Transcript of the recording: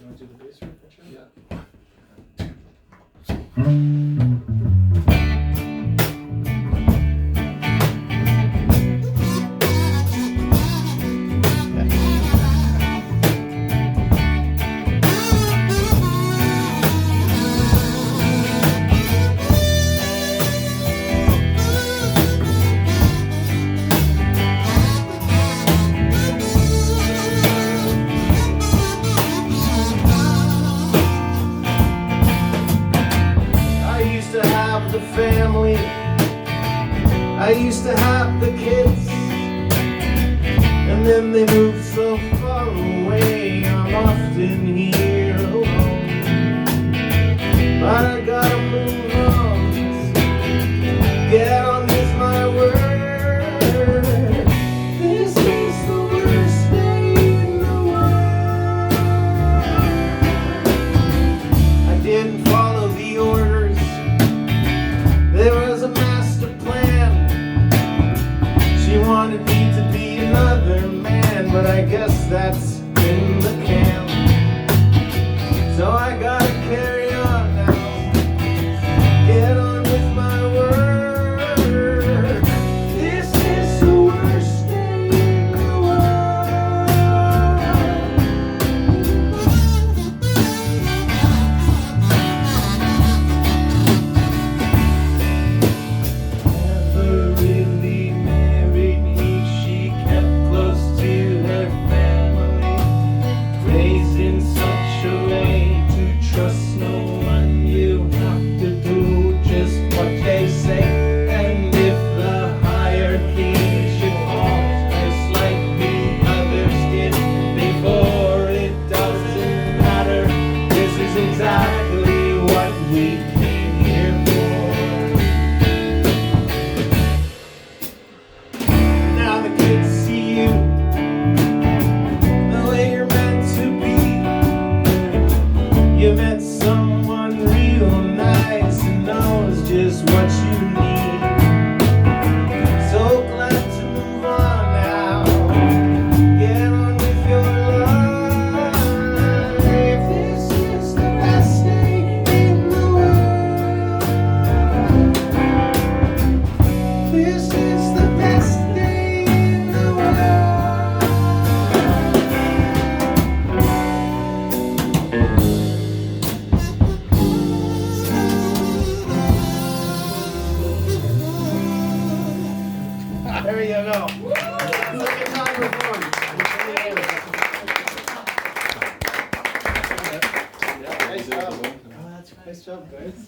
You want to do the bass riff? Yeah. The family, I used to have the kids, and then they moved so far away. I'm often here alone, but I gotta move on, get on with my work. This is the worst day in the world. I didn't follow the orders. There was a master plan. She wanted me to be another man, but I guess that's in the can. So I gotta carry on now, get on with my work. This is the worst day in the you met someone real nice and knows just what you need. So glad to move on now, get on with your life. This is the best day in the world. This is the best day in the world. There you go. Second time performance. Nice job. Nice job, guys.